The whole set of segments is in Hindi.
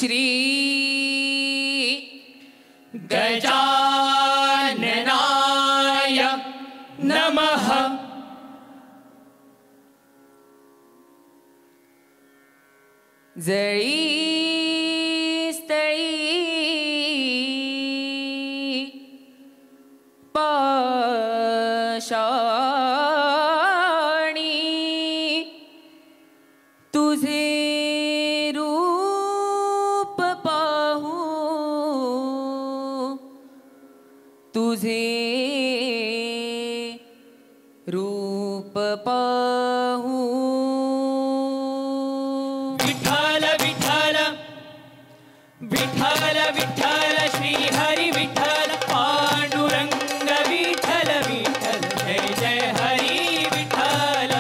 श्री गजाननाय नमः। जळी स्थळी पाषाणी तुझे रूप पाहू, तुझे रूप पाहू। विठ्ठल विठ्ठल विठ्ठल विठ्ठल श्री हरी विठ्ठल पांडुरंग विठ्ठल विठ्ठल जय जय हरी विठ्ठल।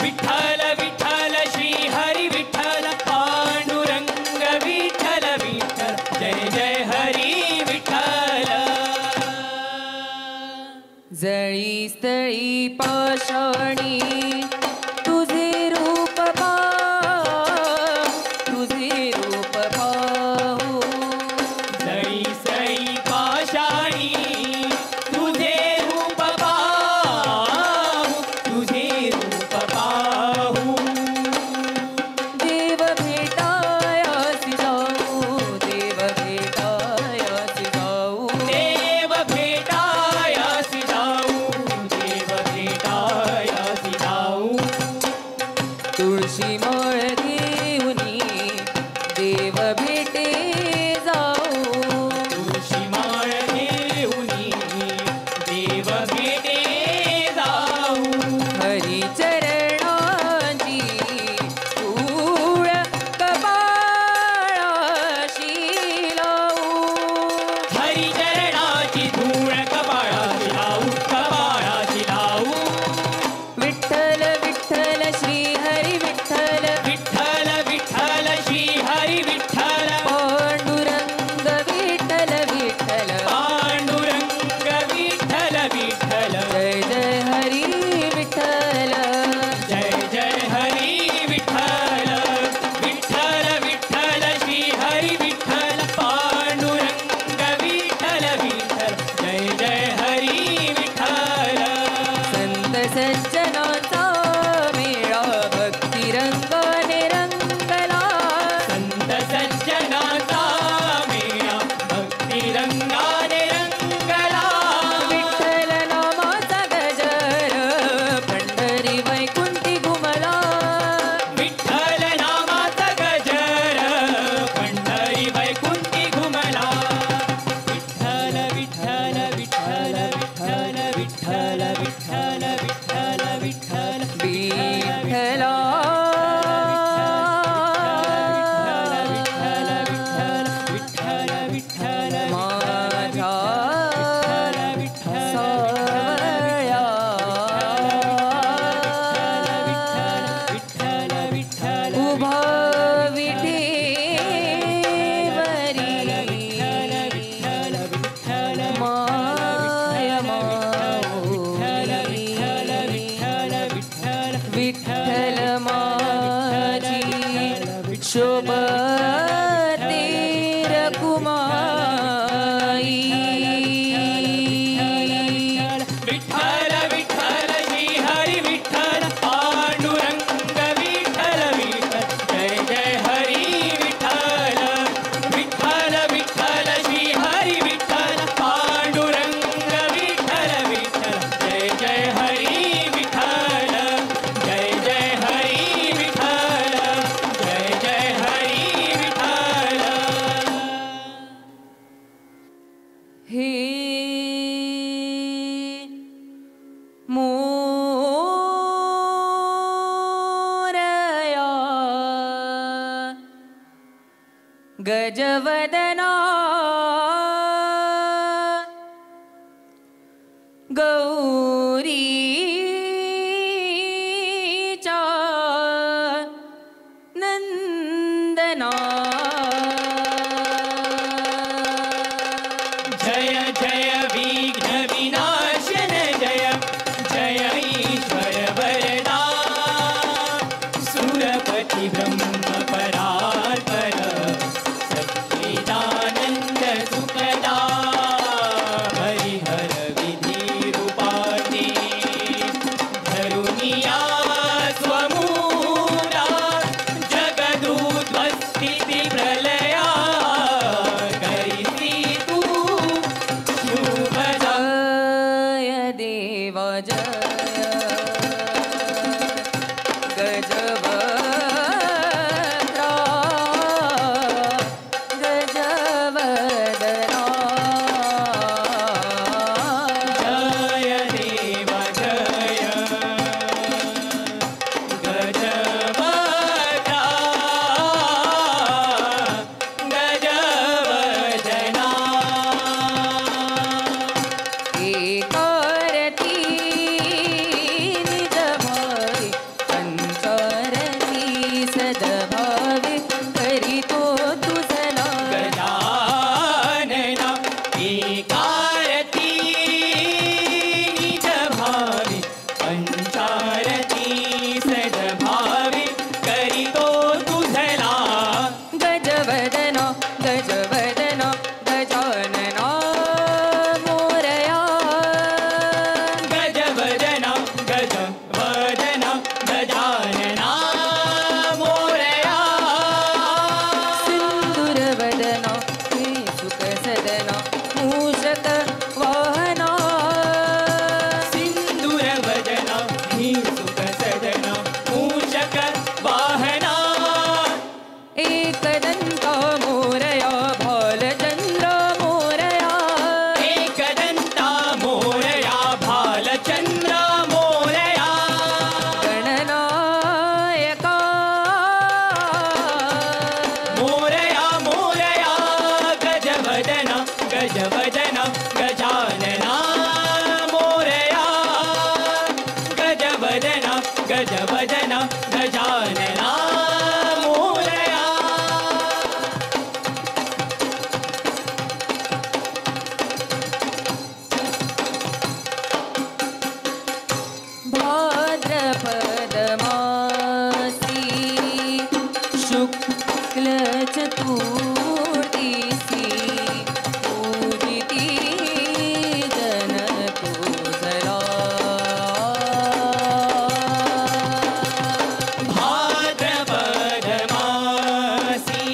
विठ्ठल विठ्ठल श्री हरी विठ्ठल पांडुरंग विठ्ठल विठ्ठल जय जय हरी विठ्ठल। जळी स्थळी पाषाणी तुझे रूप पाहू, तुझे रूप पाहू। जळी स्थळी पाषाणी तुझे रूप पाहू, तुझे रूप पाहू। देव भेटायासी जाऊ, देव भेटायासी जाऊ, देव भेटायासी जाऊ, देव भेटायासी जाऊ। तुळशी माळ घेऊनी देव भेटे जाऊ, तुळशी माळ घेऊनी देव भेटे जाऊ। हरी चरणाची धूळ कपाळाशी लावू, हरी चरणाची धूळ कपाळाशी लावू, कपाळाशी लावू। विठ्ठल विठ्ठल श्री हरी विठ्ठल, विठ्ठल विठ्ठल श्री हरी विठ्ठल पांडुरंग विठ्ठल विठ्ठल, पांडुरंग विठ्ठल विठ्ठल जय जय हरी विठ्ठल, जय जय हरी विठ्ठल। विठ्ठल विठ्ठल श्री हरी विठ्ठल पांडुरंग विठ्ठल विठ्ठल जय जय हरी विठ्ठल। संत सज्जनाचा मेळा भक्ती रंगाने रंगला, संत सज्जनाचा मेळा भक्ती रंगाने रंगला। विठ्ठल नामाचा गजर पंढरी वैकुंठी घुमला, विठ्ठल नामाचा गजर पंढरी वैकुंठी घुमला। विठ्ठल विठ्ठल विठ्ठल विठ्ठल विठ्ठल विठ्ठल विठ्ठल विठ्ठल विठ्ठला विठ्ठल विठ्ठल माझ्या सावळ्या उभा विठेवरी माय माऊली, विठ्ठल माझी शोभते रखुमाई। विठ्ठल विठ्ठल श्री हरी विठ्ठल पांडुरंग विठ्ठल विठ्ठल जय जय हरी विठ्ठल। विठ्ठल विठ्ठल श्री हरी विठ्ठल पांडुरंग विठ्ठल विठ्ठल जय जय हरी विठ्ठल, जय जय हरी विठ्ठल, जय जय हरी विठ्ठल। हे मोरया गजवदना गौरीचा नंदना। जय जय विघ्न विनाशन जय जय ईश्वर वरदा सुरपति ब्रह्म परात्पर सारथी सद्भावी करीतो तुझला गजवदन गजवदन गजानन मोरया गजवदन गजवदन गजानना मोरया सिन्दूरवदन सुखसदन मूषक वाहना सिन्दूरवदन सुखसदन मूषक वाहना एकदन्ता मोरया भालचन्द्र मोरया एकदन्ता मोरया भालचन्द्र मोरया गणनायका मोरया मोरया गजवदन गजवदन गजानना मोरया गजवदन गजवदन गजानना मोरया भाद्रपदमासी शुक्ल चतुर्दशी पूजिती जनतोजला भाद्रपदमासी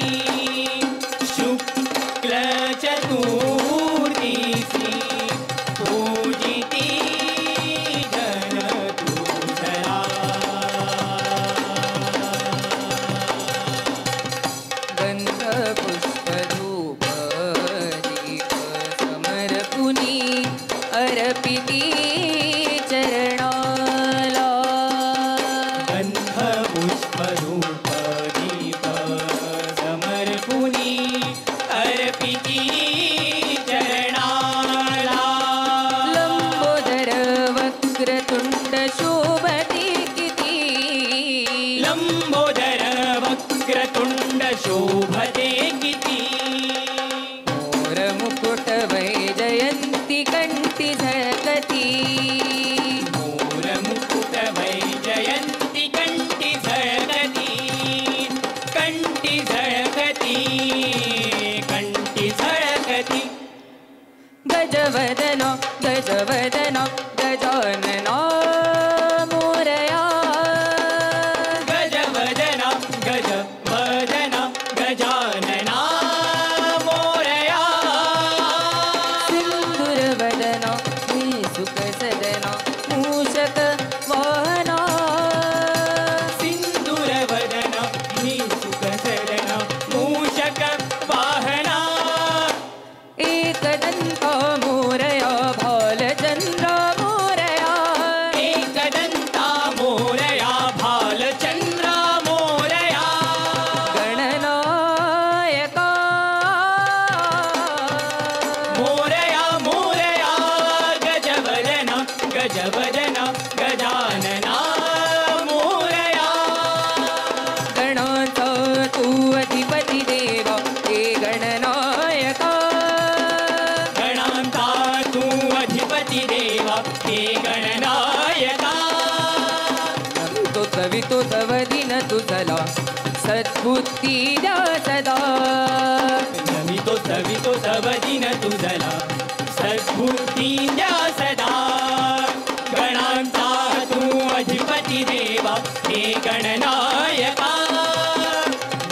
शुक्ल चतुर्दशी पूजिती जनतुसला गन्धपुष्पधूपदीप समर्पुनी अर्पिती चरणाला गन्धपुष्पधूपदीप समर्पुनी अर्पिती चरणाला लंबोदर वक्रतुंड शोभते किती लंबोदर वक्रतुंड शोभते किती मोर मुकुट वैजयंती कंठी झळकती मोर मुकुट वैजयंती कंठी झळकती कंठी झळकती कंठी झळकती गजवदन गजवदन गजानन मोरया गजवदन गजवदन गजानना मोरया सिन्दूरवदन सुखसदन मूषक वाहना सिन्दूरवदन सुखसदन मूषक वाहना एकदन्ता मोरया भालचन्द्र मोरया एकदन्ता मोरया भालचन्द्र मोरया गणनायका मोरया मोरया गजवदन गजवदन गजानना मोरया गणाचा तू अधिपती देवा हे गणनायका गणांता तू अधिपती देवा हे गणनायका तो तवितो तव दिन तुझला सद्बुद्धी द्या सदा नमितो सवितो तव दिन तुझला सद्बुद्धी द्या सदा गणांचा तू अधिपती देवा हे गणनायका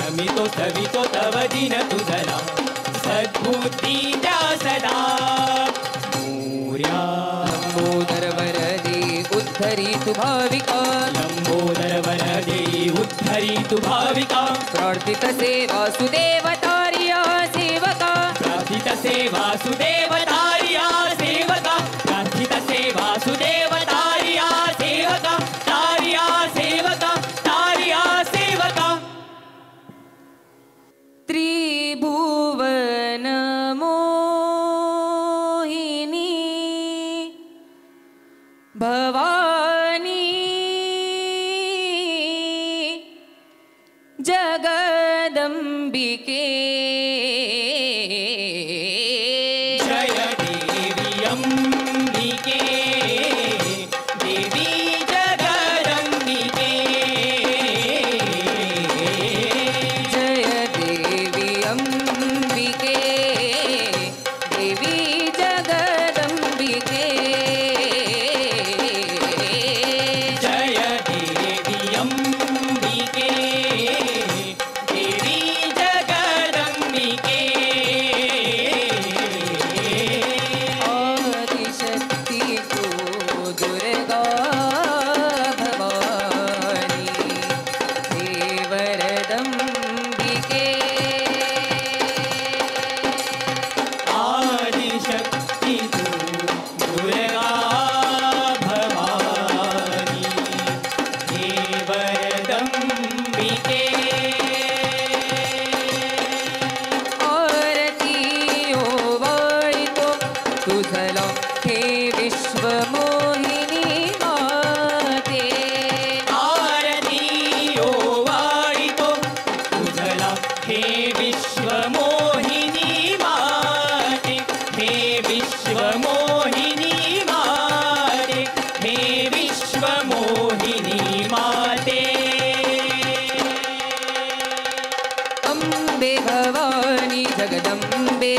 नमितो सवितो तव दिन तुझला सद्बुद्धी द्या सदा मोर्या लंबोदर वरदे उद्धरी तु भाविका लंबोदर वरदे उद्धरी तु भाविका प्रार्थित सेवा सुदेवतार्या सेवका प्रार्थित सेवा सुदेवतार्या सेवका प्रार्थित सेवा सुदेवतार्या सेवका तार्या सेवका तार्या सेवका त्रिभुवन मोहिनी भवानी जगदंबिके जय देवी अंबिके देवी जगदंबिके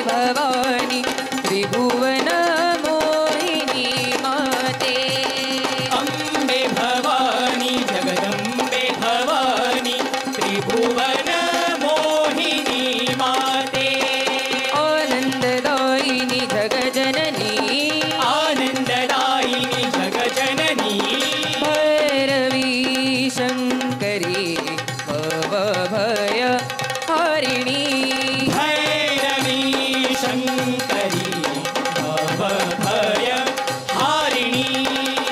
भवानी त्रिभुवन मोहिनी माते अम्बे भवानी जगदम्बे भवानी त्रिभुवन मोहिनी माते आनन्ददायिनी जगजननी आनन्ददायिनी जगजननी भैरवी शङ्करी भवभय हारिणी भैरवी शङ्करी भवभय हारिणी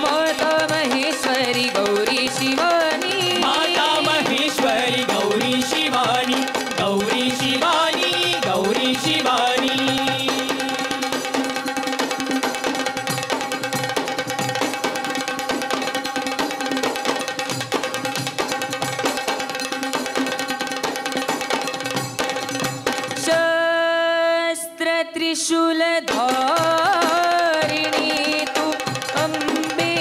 माता महेश्वरी गौरी शिवानी माता महेश्वरी गौरी शिवानी गौरी शिवानी गौरी शिवानी शस्त्रत्रिशूलधारिणी तु अम्बे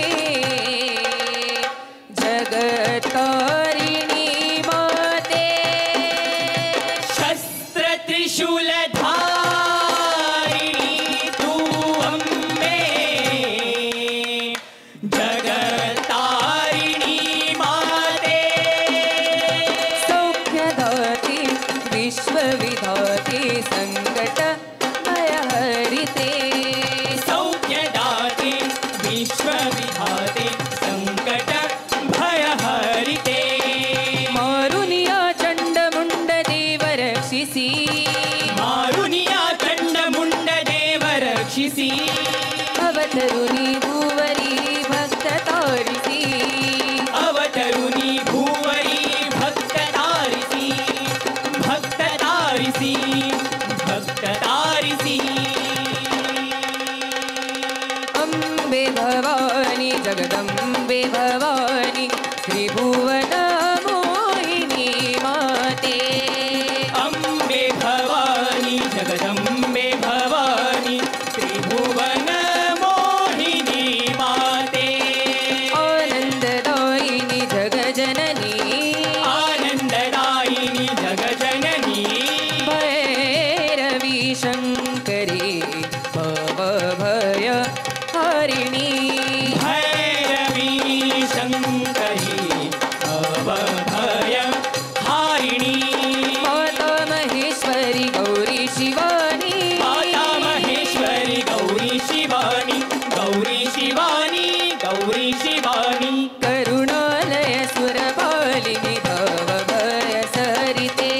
जगत्तारिणी माते शस्त्रत्रिशूलधारिणी तू अम्बे जगत्तारिणी माते सौख्यदाते विश्वविधाते सङ्कट भयहरिते सौख्यदाते विश्वविधाते सङ्कट भयहरिते मारुनिया चण्डमुण्ड देव रक्षिसि मारुनिया चण्डमुण्ड देव रक्षिसि अवतरुणि भुवरी भक्ततारिसि अवतरुणि भुवरी भक्ततारिसि भक्ततारिसि भक्ततारिसि अम्बे भवानी जगदम्बे भवानी त्रिभुवन मोहिनी माते अम्बे भवानी जगदम्बे भवानी त्रिभुवन मोहिनी माते आनन्ददायिनी जगजननी आनन्ददायिनी जगजननी भैरवी शङ्करी भवभय हारिणी भैरवी शङ्करी भवभय हारिणी माता महेश्वरी गौरी शिवानी माता महेश्वरी गौरी शिवानी गौरी शिवानी गौरी शिवानी करुणालय सुरपालिनी भवभय सरिते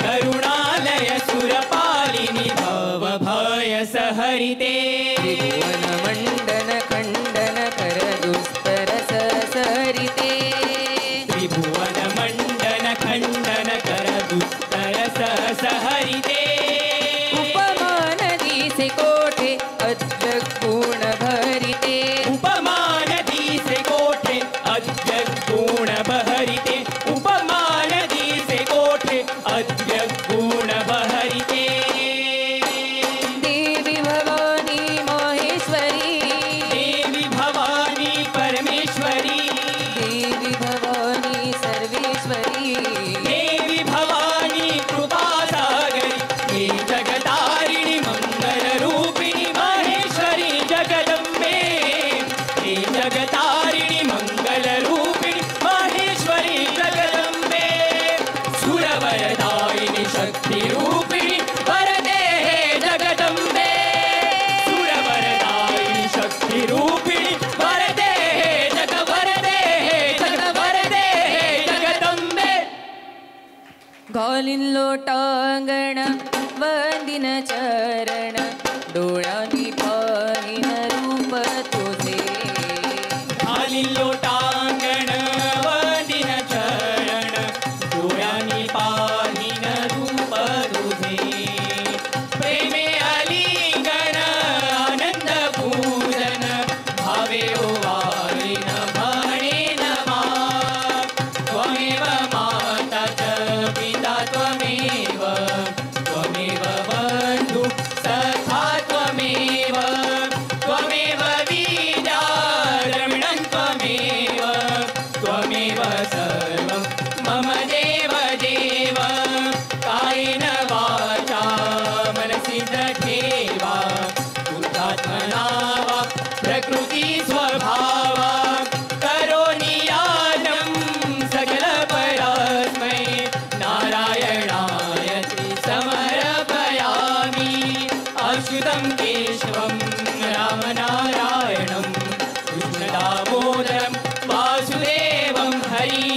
करुणालय सुरपालिनी भवभय सहरिते त्रिभुवन मण्डन खण्डन कर दुस्तर सरिते त्रिभुवन मण्डन खण्डन कर दुस्तर सहरिते उपमानदी से कोठे अद्भुत गुण भरिते उपमानदी से कोठे अद्भुत गुण बहरिते उपमानदी से कोठे अद्भुत गुण बहरिते देवी भवानी माहेश्वरी देवी भवानी परमेश्वरी देवी भवानी सर्वेश्वरी देवी भवानी कृपा सागरी हे जगतारिणी मंगल रूपिणी माहेश्वरी जगदम्बे हे जगतारिणी मंगल रूपिणी माहेश्वरी जगदम्बे सुरवरदायिनी शक्ति रूपिणी वरदे हे जगदम्बे सुरवरदायिनी शक्ति रूपिणी वरदे हे जगवरदे हे जगवरदे हे जगदम्बे घालीन लोटांगण वंदिन चरण डोळ्यांनी पाहिन रूप तुझे खाली लोटांगण वंदिन चरण डोळ्यांनी पाहिन रूप तुझे प्रेमे अलिंगन आनंद पूजन भावे ओवाळीन म्हणेन मा त्वमेव माता च पिता त्वमेव त्वमेव बन्धु सखा त्वमेव त्वमेव विद्या द्रविणं त्वमेव त्वमेव सर्वं मम देव देव कायेन वाचा मनसि दृढ हरी